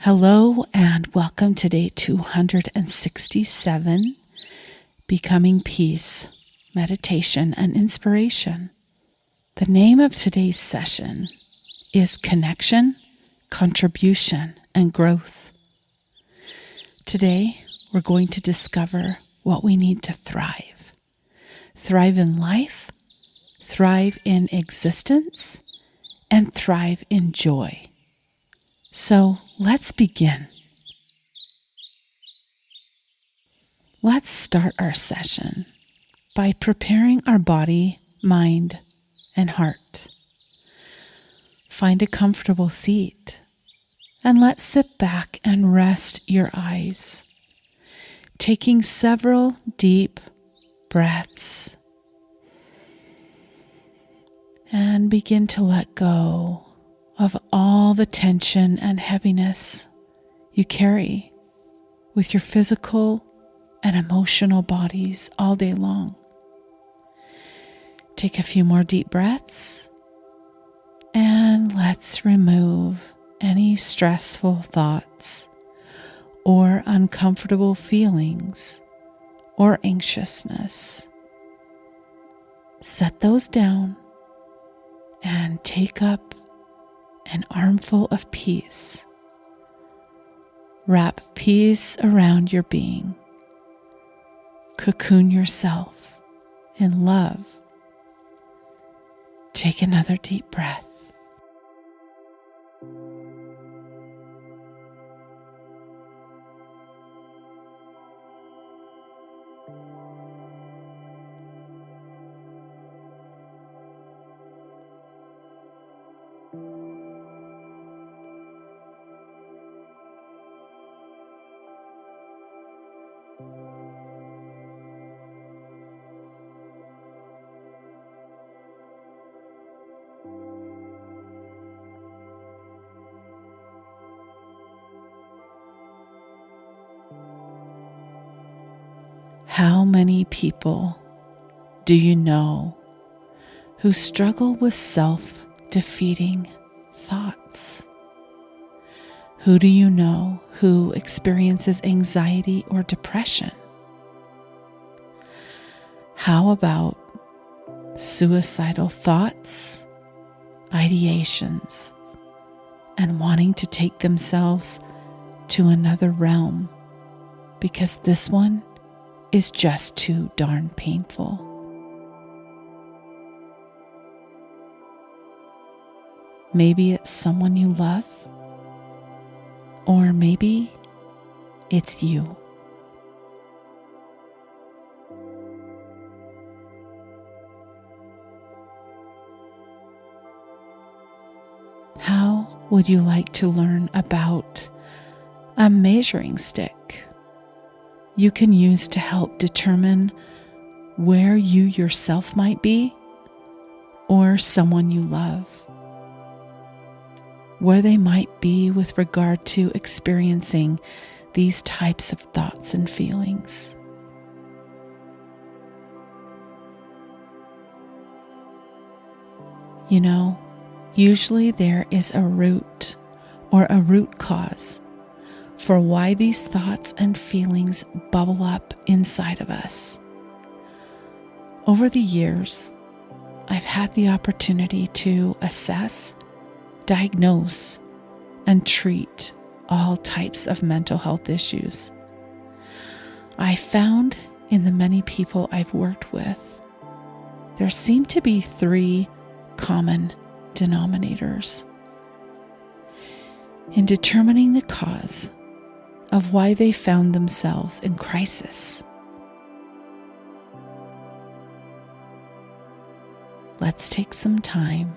Hello and welcome to day 267, Becoming Peace, Meditation and Inspiration. The name of today's session is Connection, Contribution, and Growth. Today, we're going to discover what we need to thrive. Thrive in life, thrive in existence, and thrive in joy. So let's begin. Let's start our session by preparing our body, mind, and heart. Find a comfortable seat and let's sit back and rest your eyes, taking several deep breaths and begin to let go of all the tension and heaviness you carry with your physical and emotional bodies all day long. Take a few more deep breaths and let's remove any stressful thoughts or uncomfortable feelings or anxiousness. Set those down and take up an armful of peace. Wrap peace around your being. Cocoon yourself in love. Take another deep breath. How many people do you know who struggle with self-defeating thoughts? Who do you know who experiences anxiety or depression? How about suicidal thoughts, ideations, and wanting to take themselves to another realm because this one is just too darn painful? Maybe it's someone you love, or maybe it's you. How would you like to learn about a measuring stick you can use to help determine where you yourself might be, or someone you love, where they might be with regard to experiencing these types of thoughts and feelings? You know, usually there is a root or a root cause for why these thoughts and feelings bubble up inside of us. Over the years, I've had the opportunity to assess, diagnose, and treat all types of mental health issues. I found in the many people I've worked with, there seem to be three common denominators. In determining the cause of why they found themselves in crisis, let's take some time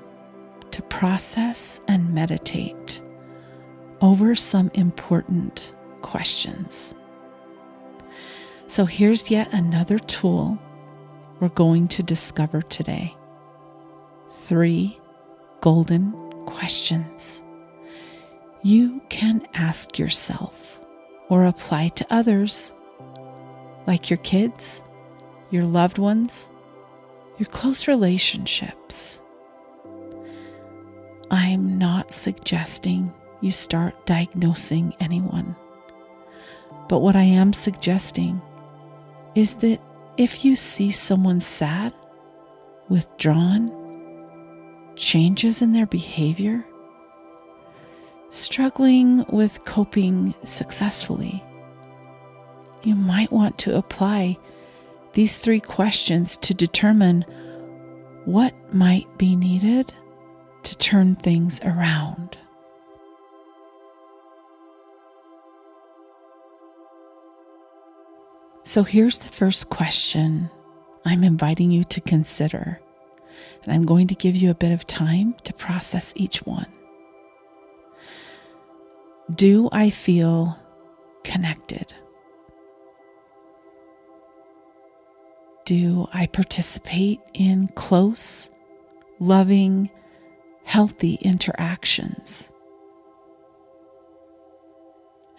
to process and meditate over some important questions. So here's yet another tool we're going to discover today. 3 golden questions you can ask yourself or apply to others, like your kids, your loved ones, your close relationships. I'm not suggesting you start diagnosing anyone. But what I am suggesting is that if you see someone sad, withdrawn, changes in their behavior, struggling with coping successfully, you might want to apply these 3 questions to determine what might be needed to turn things around. So here's the first question I'm inviting you to consider, and I'm going to give you a bit of time to process each one. Do I feel connected? Do I participate in close, loving, healthy interactions?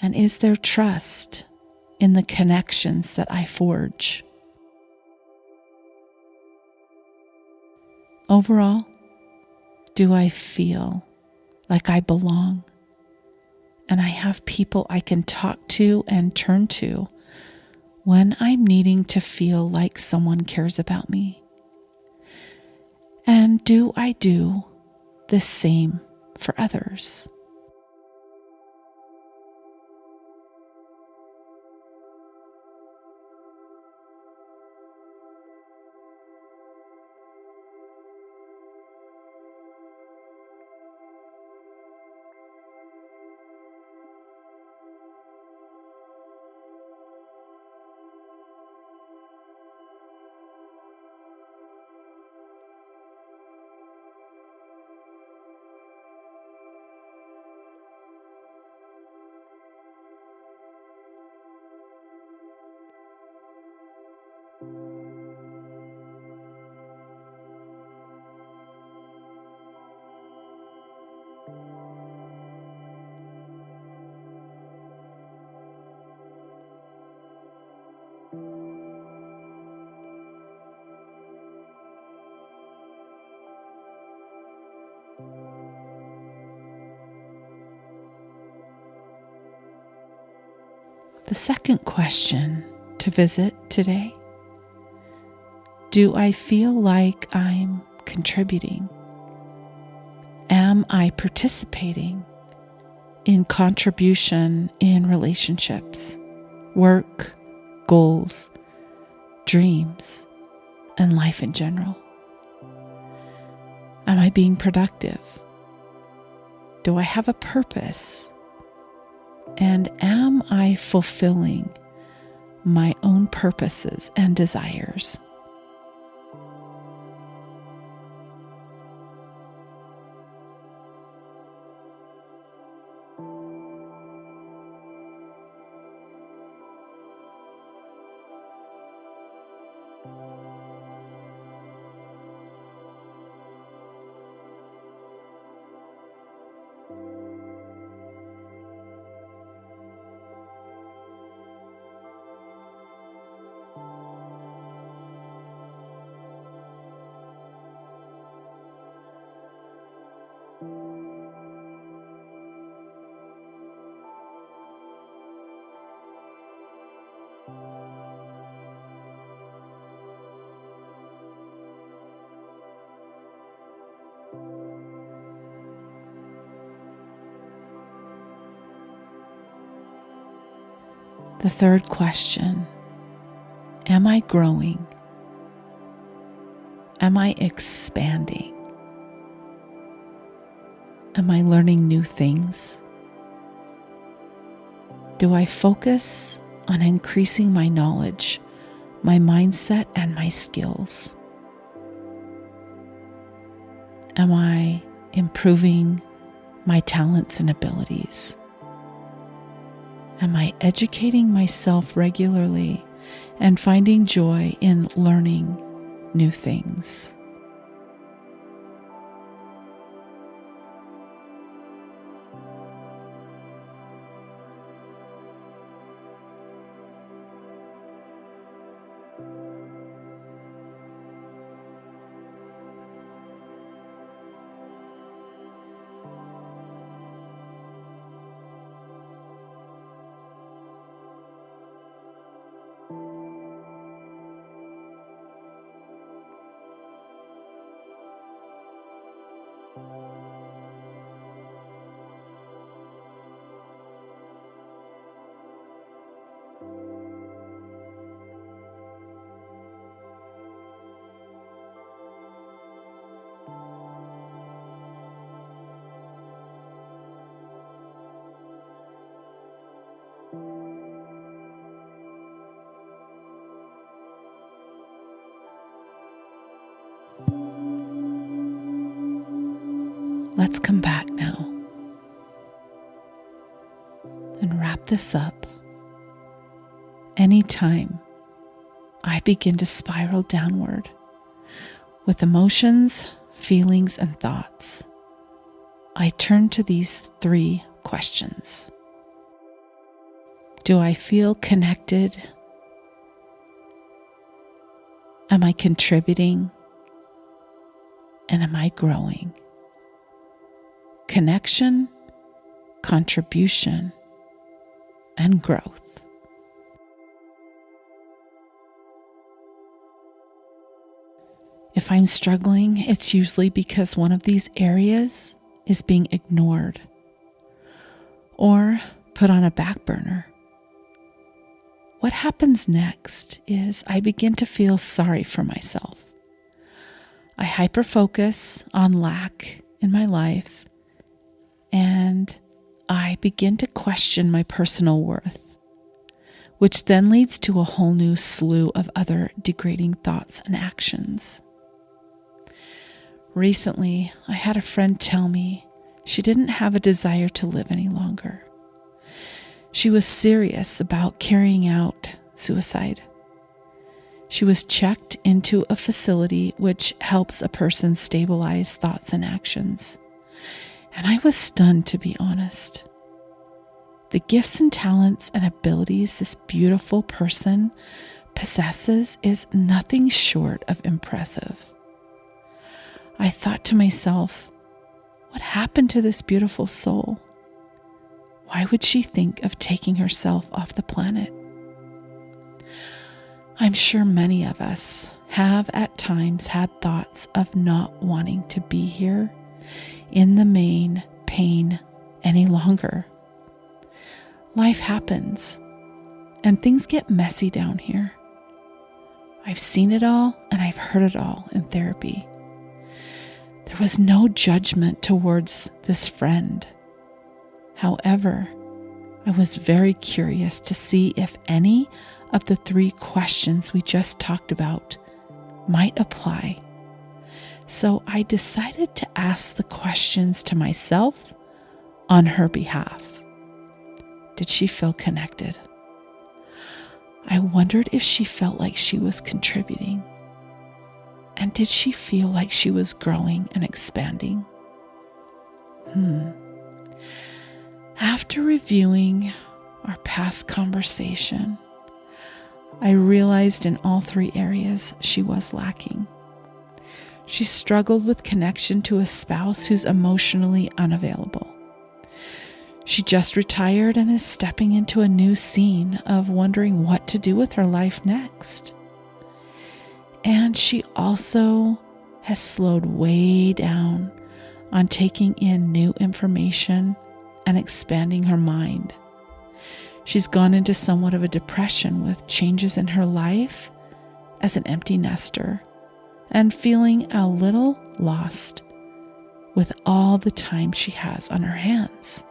And is there trust in the connections that I forge? Overall, do I feel like I belong and I have people I can talk to and turn to when I'm needing to feel like someone cares about me? And do I do the same for others? The second question to visit today: do I feel like I'm contributing? Am I participating in contribution in relationships, work, goals, dreams, and life in general? Am I being productive? Do I have a purpose? And am I fulfilling my own purposes and desires? The third question: am I growing? Am I expanding? Am I learning new things? Do I focus on increasing my knowledge, my mindset, and my skills? Am I improving my talents and abilities? Am I educating myself regularly and finding joy in learning new things? let's come back now and wrap this up. Anytime I begin to spiral downward with emotions, feelings, and thoughts, I turn to these 3 questions. Do I feel connected? Am I contributing? And am I growing? Connection, contribution, and growth. If I'm struggling, it's usually because one of these areas is being ignored or put on a back burner. What happens next is I begin to feel sorry for myself. I hyper-focus on lack in my life, and I begin to question my personal worth, which then leads to a whole new slew of other degrading thoughts and actions. Recently, I had a friend tell me she didn't have a desire to live any longer. She was serious about carrying out suicide. She was checked into a facility which helps a person stabilize thoughts and actions. And I was stunned, to be honest. The gifts and talents and abilities this beautiful person possesses is nothing short of impressive. I thought to myself, what happened to this beautiful soul? Why would she think of taking herself off the planet? I'm sure many of us have at times had thoughts of not wanting to be here in the main pain any longer. Life happens, and things get messy down here. I've seen it all, and I've heard it all in therapy. There was no judgment towards this friend. However, I was very curious to see if any of the 3 questions we just talked about might apply. So I decided to ask the questions to myself on her behalf. Did she feel connected? I wondered if she felt like she was contributing. And did she feel like she was growing and expanding? After reviewing our past conversation, I realized in all 3 areas she was lacking. She struggled with connection to a spouse who's emotionally unavailable. She just retired and is stepping into a new scene of wondering what to do with her life next. And she also has slowed way down on taking in new information and expanding her mind. She's gone into somewhat of a depression with changes in her life as an empty nester and feeling a little lost with all the time she has on her hands.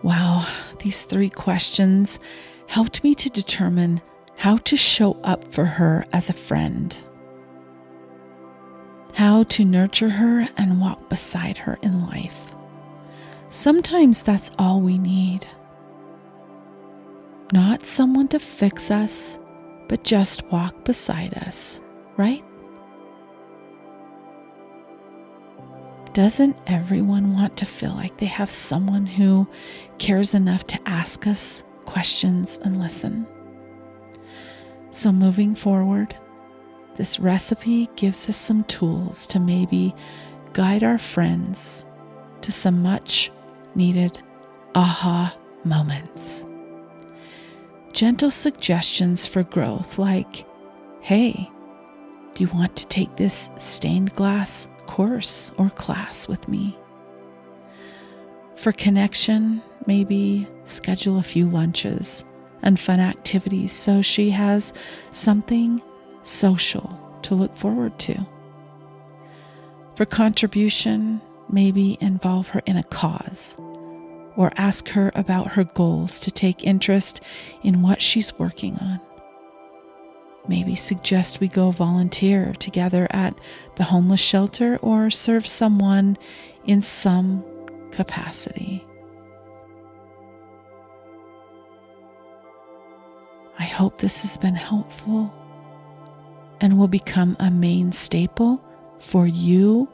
Wow, these 3 questions helped me to determine how to show up for her as a friend, how to nurture her and walk beside her in life. Sometimes that's all we need. Not someone to fix us, but just walk beside us, right? Doesn't everyone want to feel like they have someone who cares enough to ask us questions and listen? So moving forward, this recipe gives us some tools to maybe guide our friends to some much needed aha moments. Gentle suggestions for growth like, hey, do you want to take this stained glass course or class with me? For connection, maybe schedule a few lunches and fun activities so she has something social to look forward to. For contribution, maybe involve her in a cause or ask her about her goals to take interest in what she's working on. maybe suggest we go volunteer together at the homeless shelter or serve someone in some capacity. I hope this has been helpful and will become a main staple for you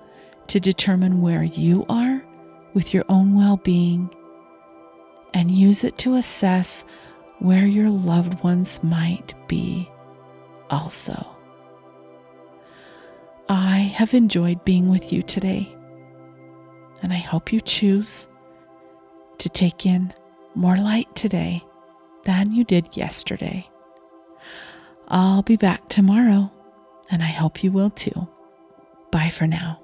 to determine where you are with your own well-being and use it to assess where your loved ones might be also. I have enjoyed being with you today, and I hope you choose to take in more light today than you did yesterday. I'll be back tomorrow, and I hope you will too. Bye for now.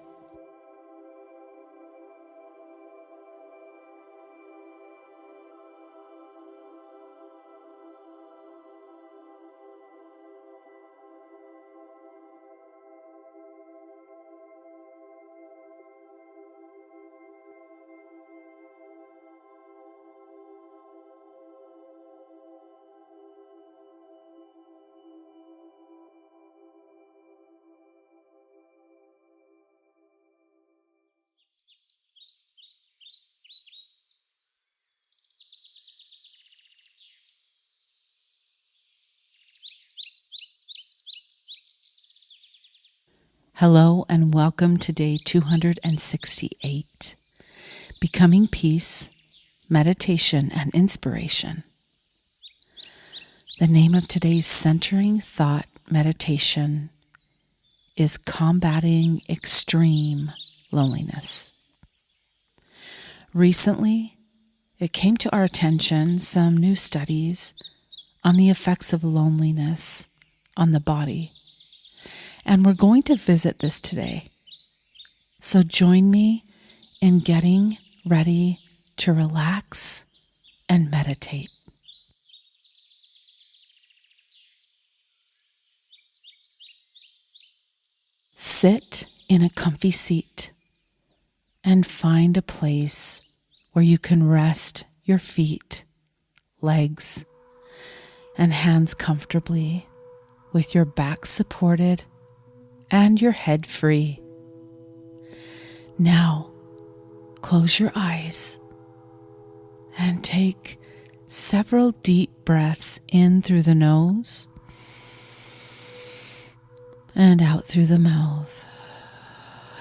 Hello and welcome to day 268, Becoming Peace, Meditation and Inspiration. The name of today's centering thought meditation is Combating Extreme Loneliness. Recently, it came to our attention some new studies on the effects of loneliness on the body. And we're going to visit this today. So join me in getting ready to relax and meditate. Sit in a comfy seat and find a place where you can rest your feet, legs, and hands comfortably with your back supported and your head free. Now, close your eyes and take several deep breaths in through the nose and out through the mouth.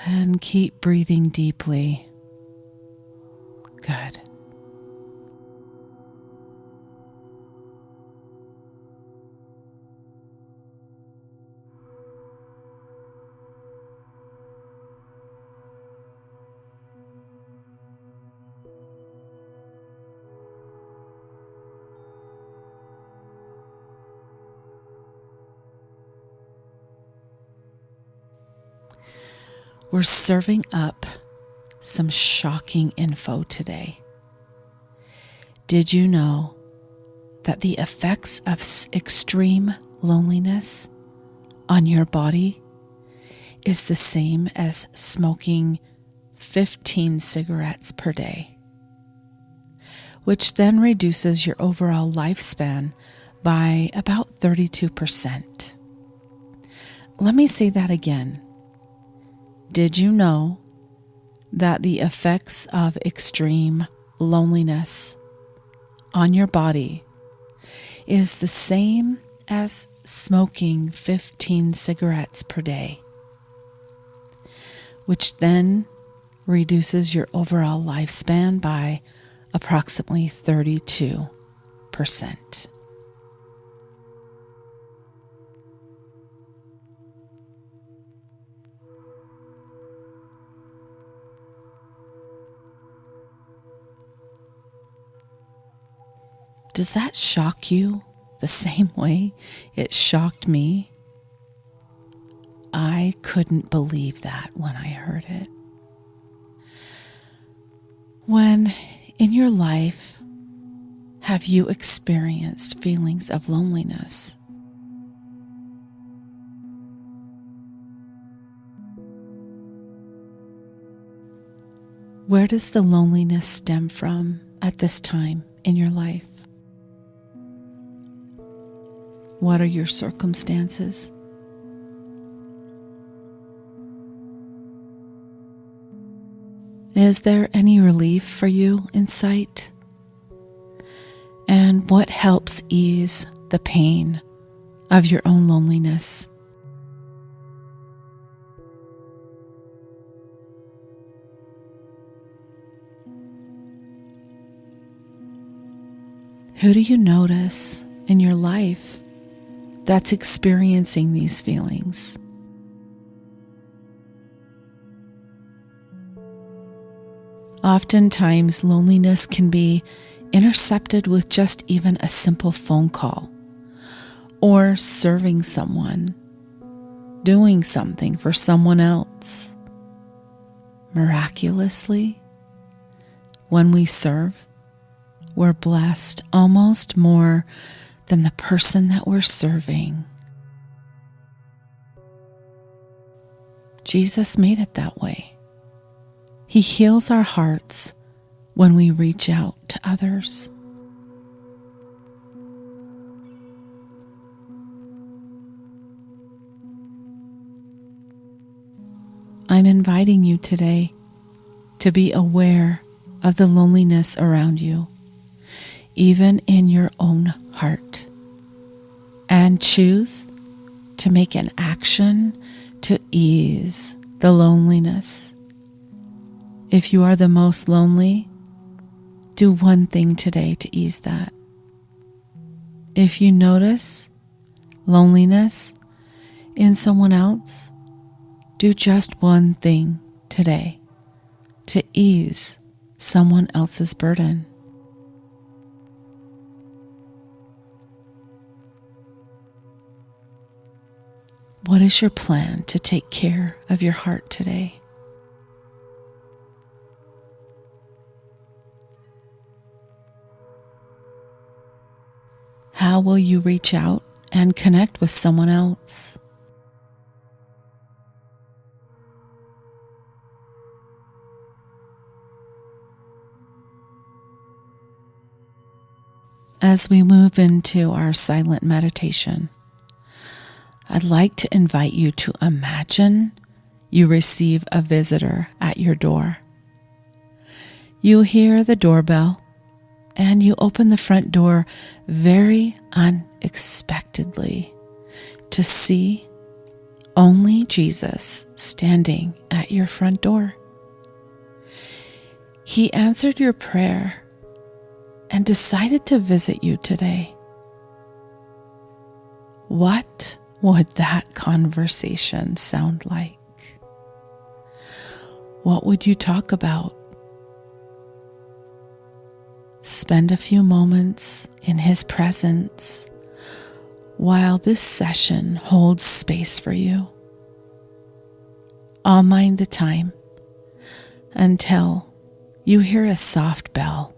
And keep breathing deeply. Good. We're serving up some shocking info today. Did you know that the effects of extreme loneliness on your body is the same as smoking 15 cigarettes per day, which then reduces your overall lifespan by about 32%. Let me say that again. Did you know that the effects of extreme loneliness on your body is the same as smoking 15 cigarettes per day, which then reduces your overall lifespan by approximately 32%? Does that shock you the same way it shocked me? I couldn't believe that when I heard it. When in your life have you experienced feelings of loneliness? Where does the loneliness stem from at this time in your life? What are your circumstances? Is there any relief for you in sight? And what helps ease the pain of your own loneliness? Who do you notice in your life that's experiencing these feelings? Oftentimes, loneliness can be intercepted with just even a simple phone call, or serving someone, doing something for someone else. Miraculously, when we serve, we're blessed almost more than the person that we're serving. Jesus made it that way. He heals our hearts when we reach out to others. I'm inviting you today to be aware of the loneliness around you, even in your own heart, and choose to make an action to ease the loneliness. If you are the most lonely, do one thing today to ease that. If you notice loneliness in someone else, do just one thing today to ease someone else's burden. What is your plan to take care of your heart today? How will you reach out and connect with someone else? As we move into our silent meditation, I'd like to invite you to imagine you receive a visitor at your door. You hear the doorbell and you open the front door very unexpectedly to see only Jesus standing at your front door. He answered your prayer and decided to visit you today. What would that conversation sound like? What would you talk about? Spend a few moments in his presence while this session holds space for you. I'll mind the time until you hear a soft bell.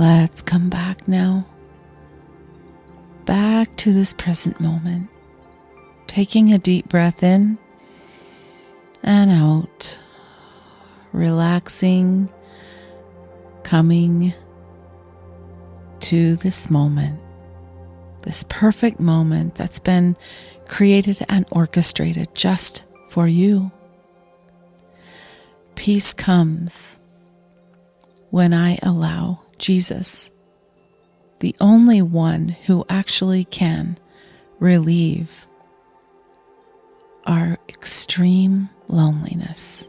Let's come back now. Back to this present moment. Taking a deep breath in and out. Relaxing. Coming to this moment. This perfect moment that's been created and orchestrated just for you. Peace comes when I allow Jesus, the only one who actually can relieve our extreme loneliness.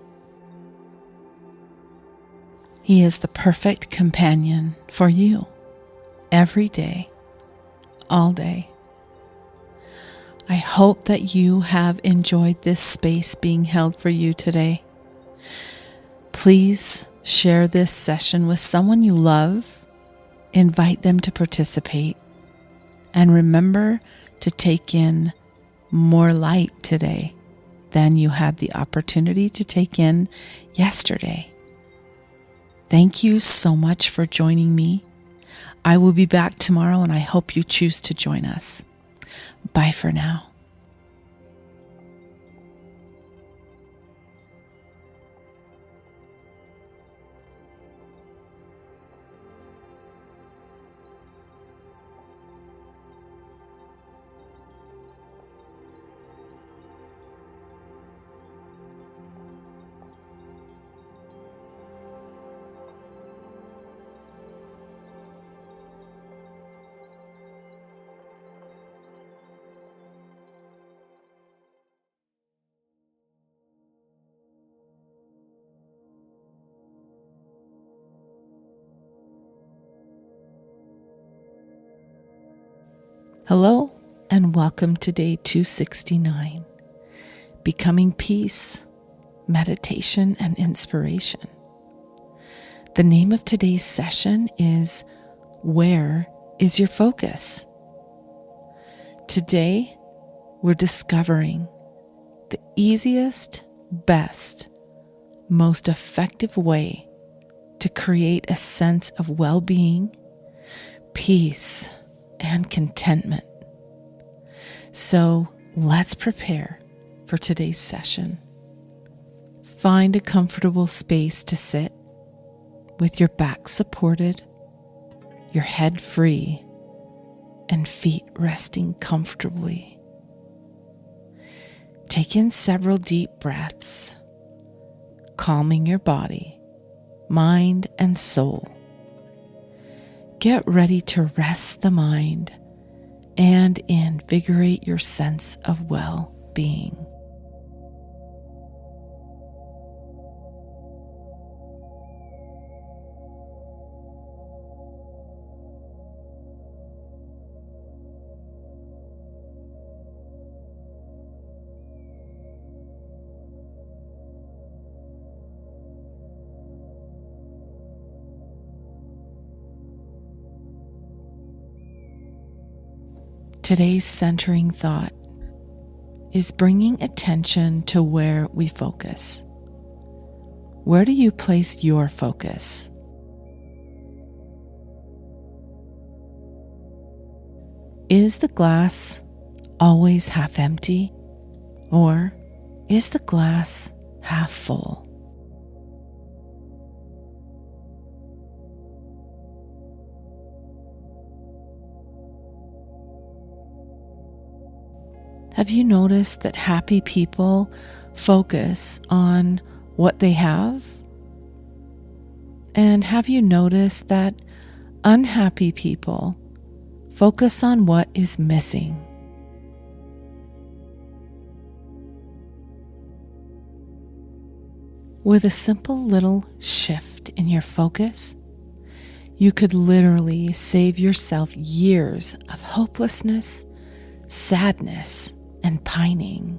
He is the perfect companion for you every day, all day. I hope that you have enjoyed this space being held for you today. Please share this session with someone you love. Invite them to participate. And remember to take in more light today than you had the opportunity to take in yesterday. Thank you so much for joining me. I will be back tomorrow, and I hope you choose to join us. Bye for now. Hello, and welcome to day 269, Becoming Peace, Meditation and Inspiration. The name of today's session is Where is Your Focus? Today, we're discovering the easiest, best, most effective way to create a sense of well-being, peace, and contentment. So let's prepare for today's session. Find a comfortable space to sit with your back supported, your head free, and feet resting comfortably. Take in several deep breaths, calming your body, mind, and soul. Get ready to rest the mind and invigorate your sense of well-being. Today's centering thought is bringing attention to where we focus. Where do you place your focus? Is the glass always half empty, or is the glass half full? Have you noticed that happy people focus on what they have? And have you noticed that unhappy people focus on what is missing? With a simple little shift in your focus, you could literally save yourself years of hopelessness, sadness, and pining.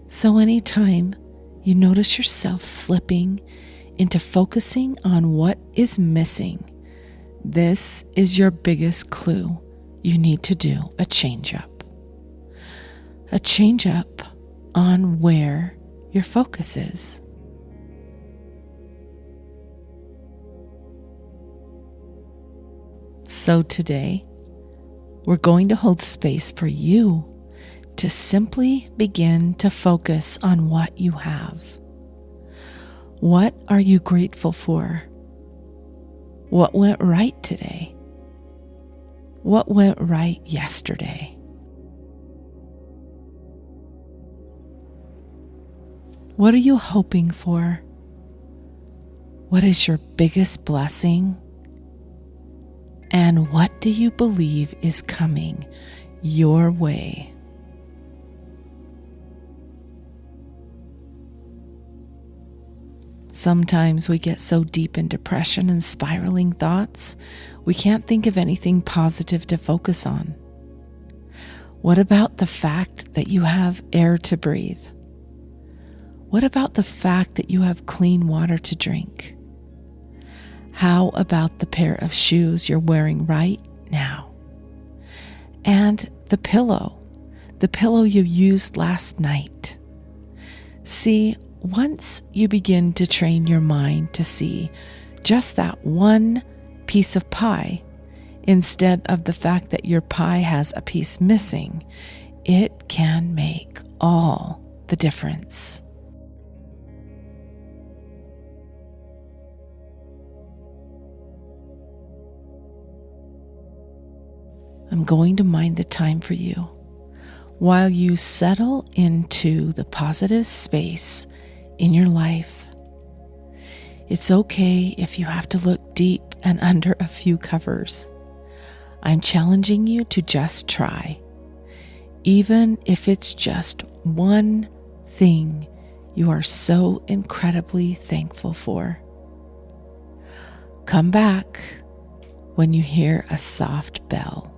So anytime you notice yourself slipping into focusing on what is missing, this is your biggest clue. You need to do a change up. A change up on where your focus is. So today, we're going to hold space for you to simply begin to focus on what you have. What are you grateful for? What went right today? What went right yesterday? What are you hoping for? What is your biggest blessing? And what do you believe is coming your way? Sometimes we get so deep in depression and spiraling thoughts, we can't think of anything positive to focus on. What about the fact that you have air to breathe? What about the fact that you have clean water to drink? How about the pair of shoes you're wearing right now? And the pillow you used last night. See, once you begin to train your mind to see just that one piece of pie, instead of the fact that your pie has a piece missing, it can make all the difference. I'm going to mind the time for you while you settle into the positive space in your life. It's okay if you have to look deep and under a few covers. I'm challenging you to just try, even if it's just one thing you are so incredibly thankful for. Come back when you hear a soft bell.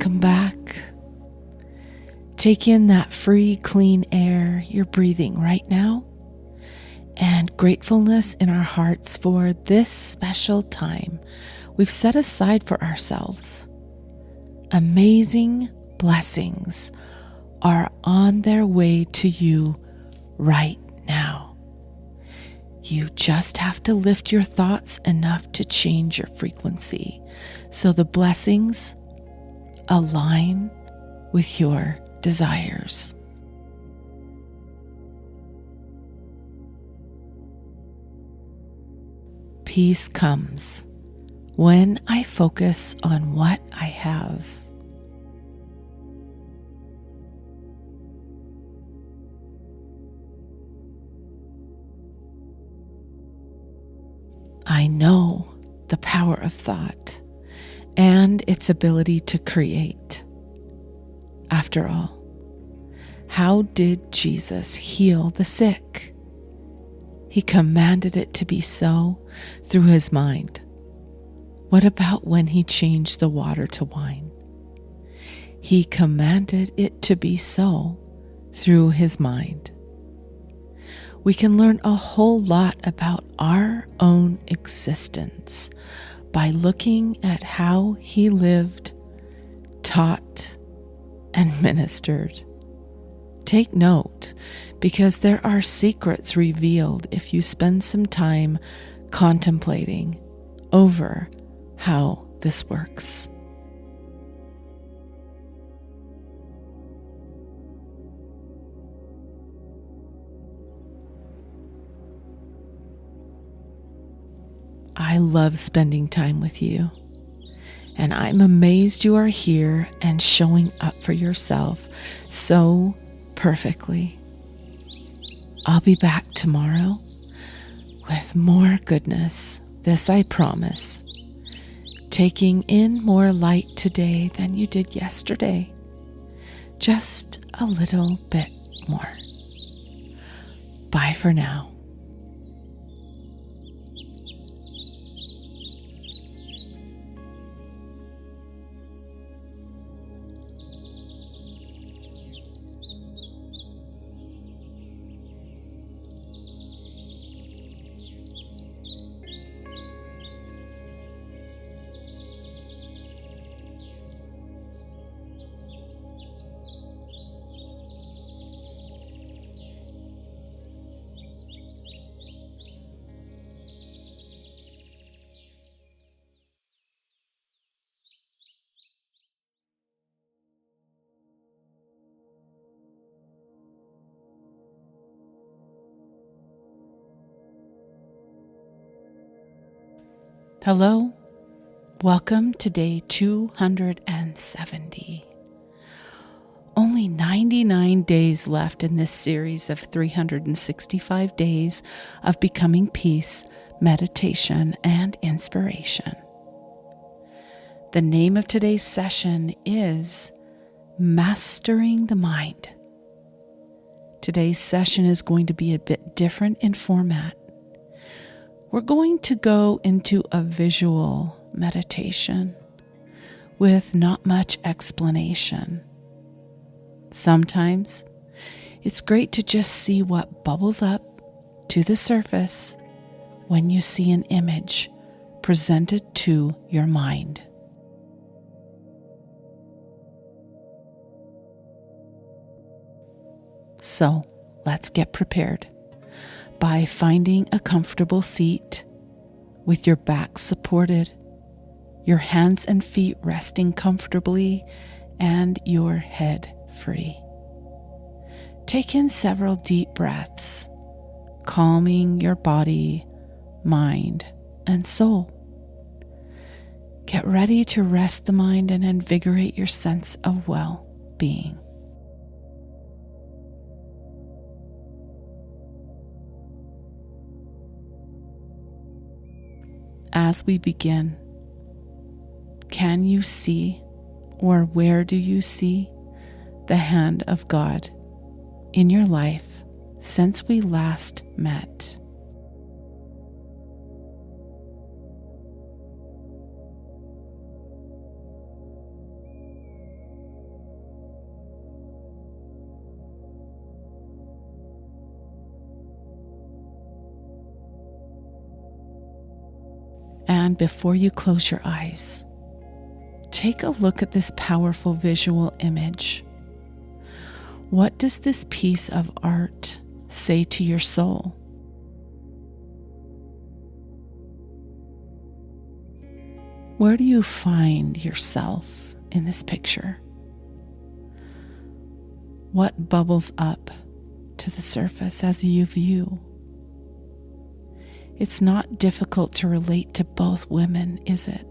Welcome back. Take in that free, clean air you're breathing right now, and gratefulness in our hearts for this special time we've set aside for ourselves. Amazing blessings are on their way to you right now. You just have to lift your thoughts enough to change your frequency so the blessings align with your desires. Peace comes when I focus on what I have. I know the power of thought and its ability to create. After all, how did Jesus heal the sick? He commanded it to be so through his mind. What about when he changed the water to wine? He commanded it to be so through his mind. We can learn a whole lot about our own existence by looking at how he lived, taught, and ministered. Take note, because there are secrets revealed if you spend some time contemplating over how this works. I love spending time with you, and I'm amazed you are here and showing up for yourself so perfectly. I'll be back tomorrow with more goodness, this I promise. Taking in more light today than you did yesterday. Just a little bit more. Bye for now. Hello, welcome to day 270. Only 99 days left in this series of 365 days of becoming peace, meditation, and inspiration. The name of today's session is Mastering the Mind. Today's session is going to be a bit different in format. We're going to go into a visual meditation with not much explanation. Sometimes it's great to just see what bubbles up to the surface when you see an image presented to your mind. So let's get prepared by finding a comfortable seat with your back supported, your hands and feet resting comfortably, and your head free. Take in several deep breaths, calming your body, mind, and soul. Get ready to rest the mind and invigorate your sense of well-being. As we begin, can you see, or where do you see, the hand of God in your life since we last met? And before you close your eyes, take a look at this powerful visual image. What does this piece of art say to your soul? Where do you find yourself in this picture? What bubbles up to the surface as you view? It's not difficult to relate to both women, is it?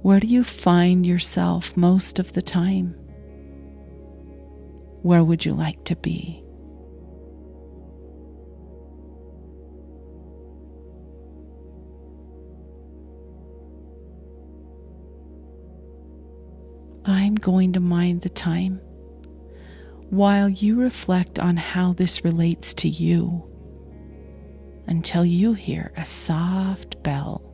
Where do you find yourself most of the time? Where would you like to be? I'm going to mind the time while you reflect on how this relates to you until you hear a soft bell.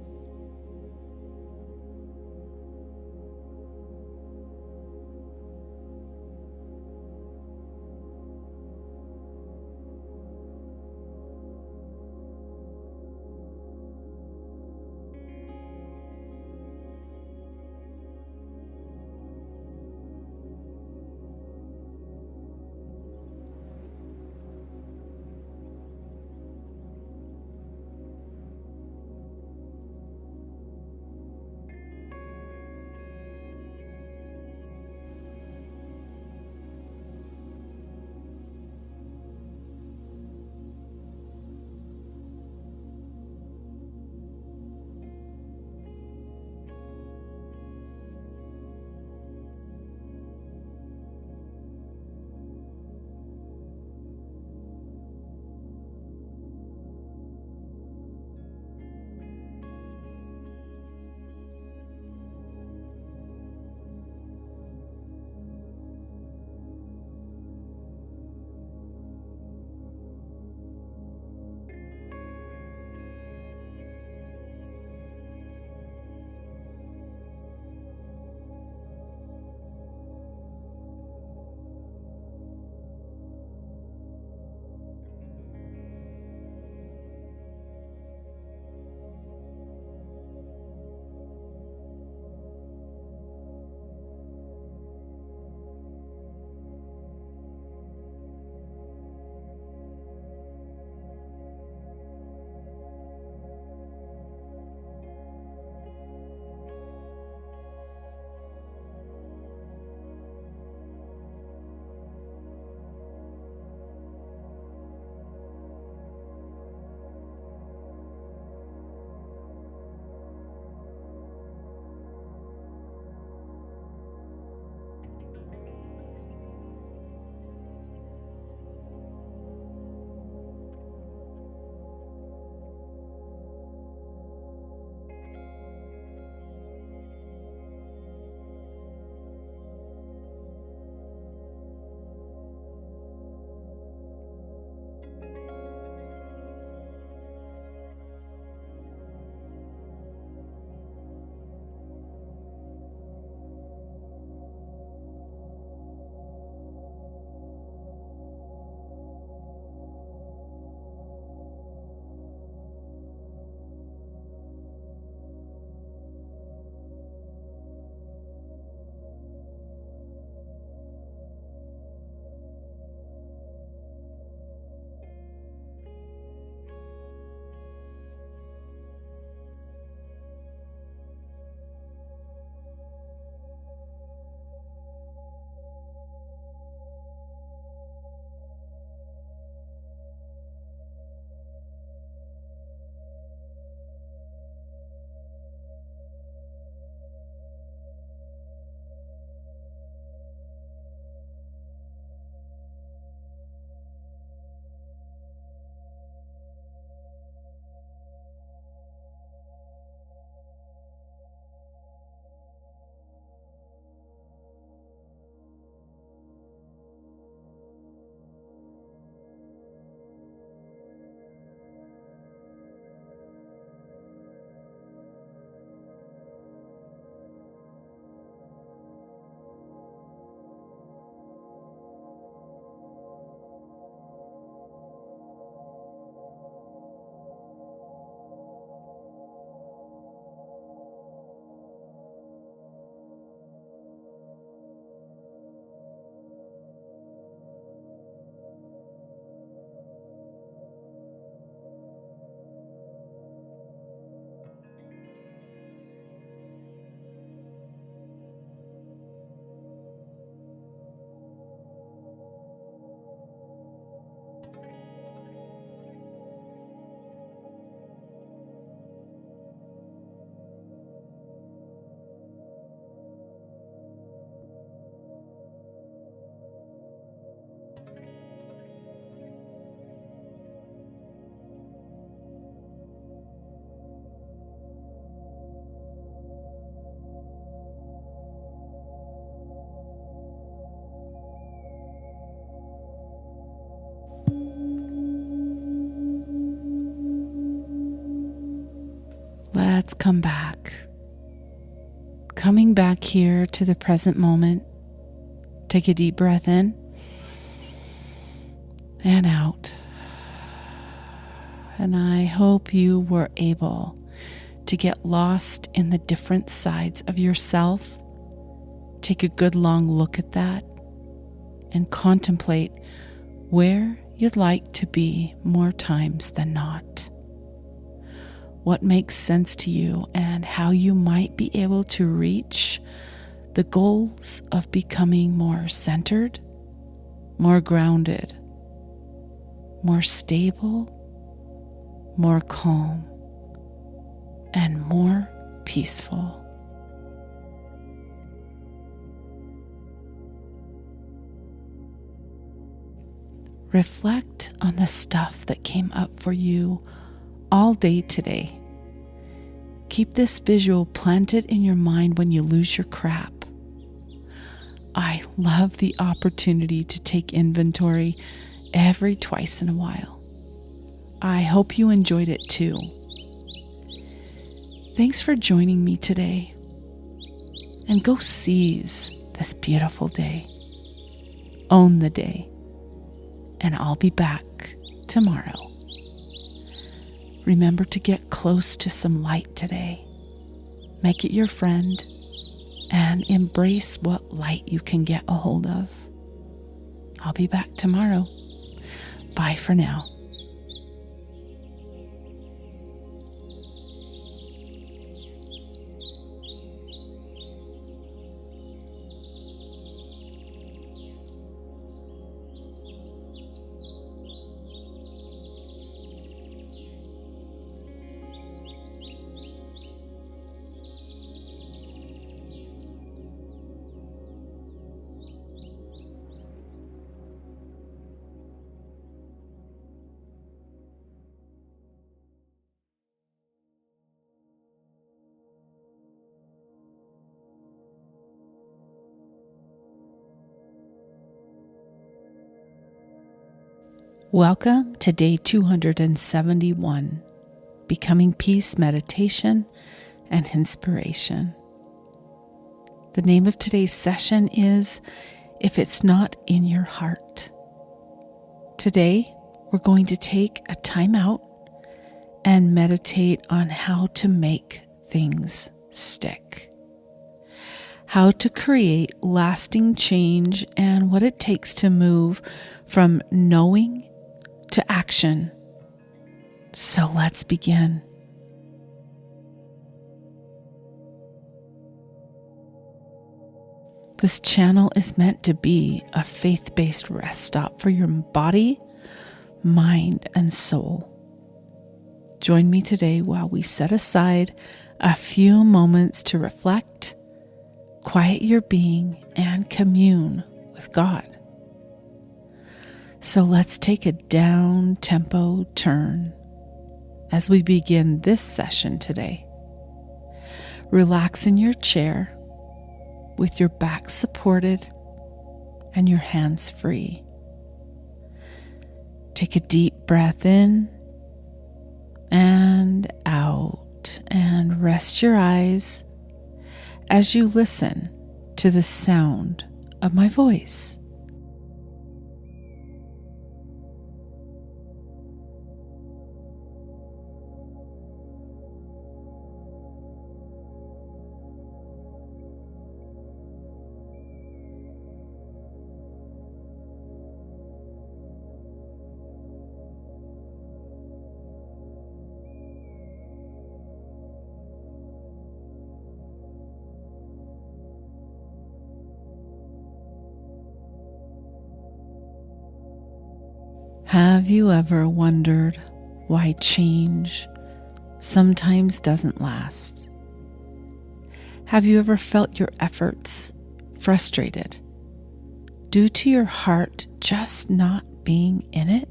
let's come back. Coming back here to the present moment. Take a deep breath in and out. And I hope you were able to get lost in the different sides of yourself. Take a good long look at that and contemplate where you'd like to be more times than not. What makes sense to you and how you might be able to reach the goals of becoming more centered, more grounded, more stable, more calm, and more peaceful. Reflect on the stuff that came up for you all day today. Keep this visual planted in your mind when you lose your crap. I love the opportunity to take inventory every twice in a while. I hope you enjoyed it too. Thanks for joining me today. And go seize this beautiful day. Own the day. And I'll be back tomorrow. Remember to get close to some light today. Make it your friend and embrace what light you can get a hold of. I'll be back tomorrow. Bye for now. Welcome to day 271, Becoming Peace Meditation and Inspiration. The name of today's session is If It's Not in Your Heart. Today, we're going to take a time out and meditate on how to make things stick. How to create lasting change and what it takes to move from knowing to action. So let's begin. This channel is meant to be a faith-based rest stop for your body, mind, and soul. Join me today while we set aside a few moments to reflect, quiet your being, and commune with God. So let's take a down-tempo turn as we begin this session today. Relax in your chair with your back supported and your hands free. Take a deep breath in and out and rest your eyes as you listen to the sound of my voice. Have you ever wondered why change sometimes doesn't last? Have you ever felt your efforts frustrated due to your heart just not being in it?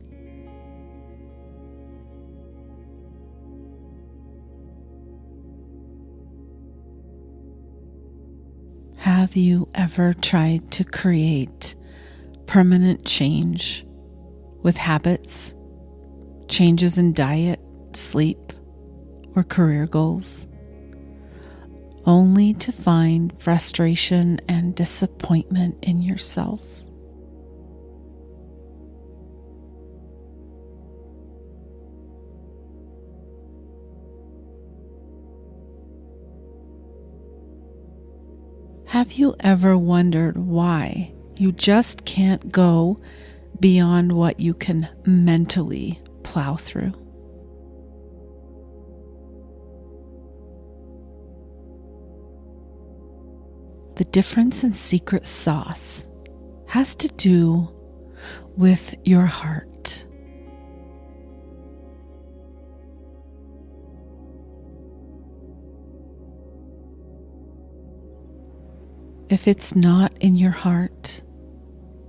Have you ever tried to create permanent change with habits, changes in diet, sleep, or career goals, only to find frustration and disappointment in yourself. Have you ever wondered why you just can't go beyond what you can mentally plow through? The difference in secret sauce has to do with your heart. If it's not in your heart,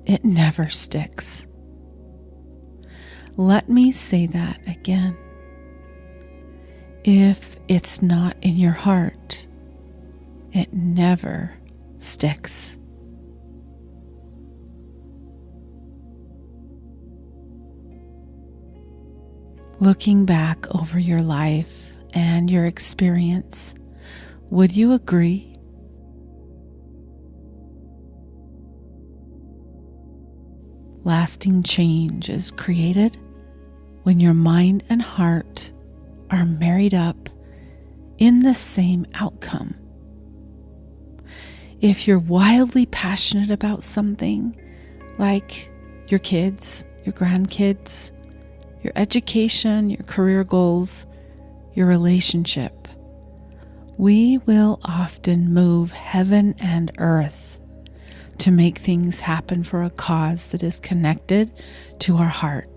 it never sticks. Let me say that again. If it's not in your heart, it never sticks. Looking back over your life and your experience, would you agree? Lasting change is created when your mind and heart are married up in the same outcome. If you're wildly passionate about something, like your kids, your grandkids, your education, your career goals, your relationship, we will often move heaven and earth to make things happen for a cause that is connected to our heart.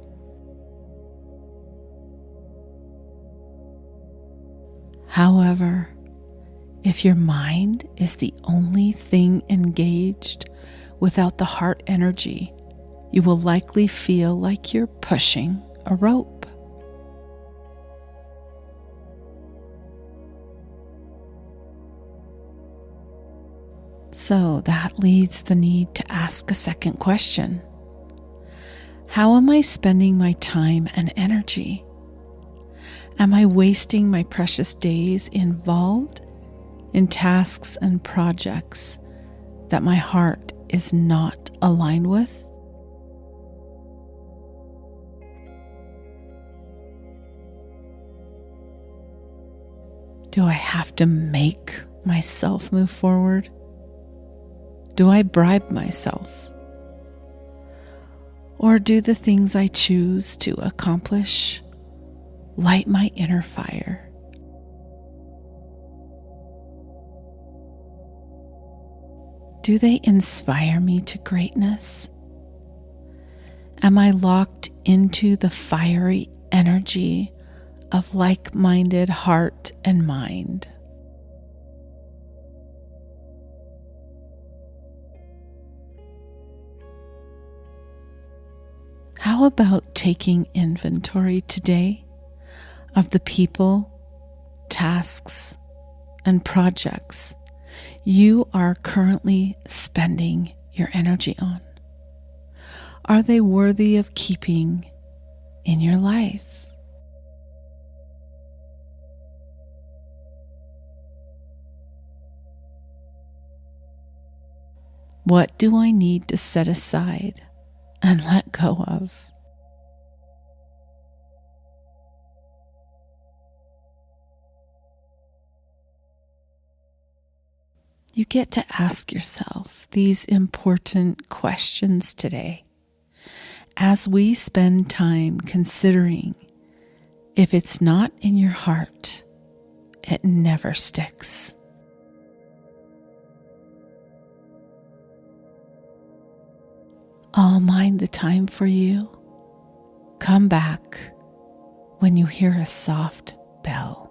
However, if your mind is the only thing engaged without the heart energy, you will likely feel like you're pushing a rope. So that leads the need to ask a second question. How am I spending my time and energy? Am I wasting my precious days involved in tasks and projects that my heart is not aligned with? Do I have to make myself move forward? Do I bribe myself? Or do the things I choose to accomplish light my inner fire? Do they inspire me to greatness? Am I locked into the fiery energy of like-minded heart and mind? How about taking inventory today of the people, tasks, and projects you are currently spending your energy on? Are they worthy of keeping in your life? What do I need to set aside and let go of? You get to ask yourself these important questions today as we spend time considering if it's not in your heart, it never sticks. I'll mind the time for you. Come back when you hear a soft bell.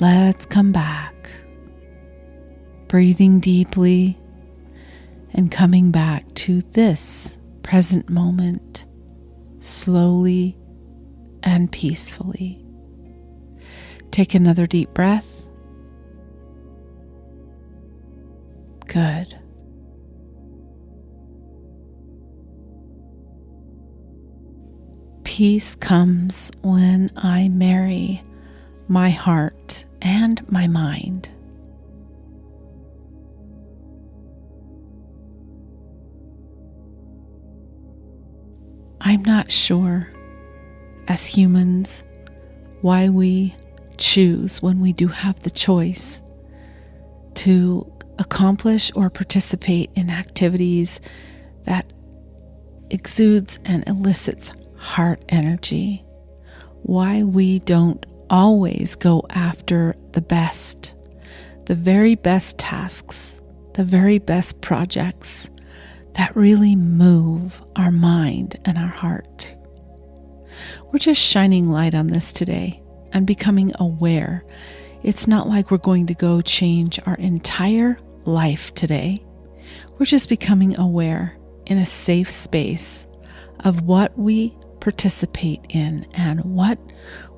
let's come back. Breathing deeply and coming back to this present moment, slowly and peacefully. Take another deep breath. Good. Peace comes when I marry my heart and my mind. I'm not sure, as humans, why we choose when we do have the choice to accomplish or participate in activities that exudes and elicits heart energy, why we don't always go after the best, the very best tasks, the very best projects that really move our mind and our heart. We're just shining light on this today and becoming aware. It's not like we're going to go change our entire life today. We're just becoming aware in a safe space of what we participate in and what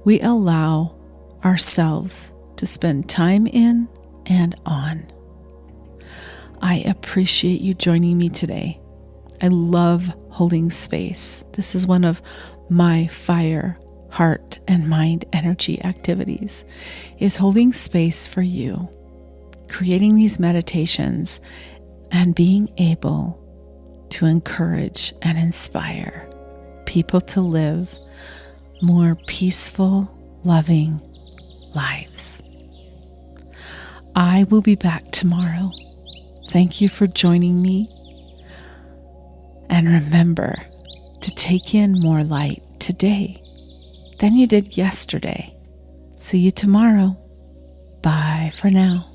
we allow ourselves to spend time in and on. I appreciate you joining me today. I love holding space. This is one of my fire, heart, and mind energy activities, is holding space for you, creating these meditations, and being able to encourage and inspire people to live more peaceful, loving lives. I will be back tomorrow. Thank you for joining me. And remember to take in more light today than you did yesterday. See you tomorrow. Bye for now.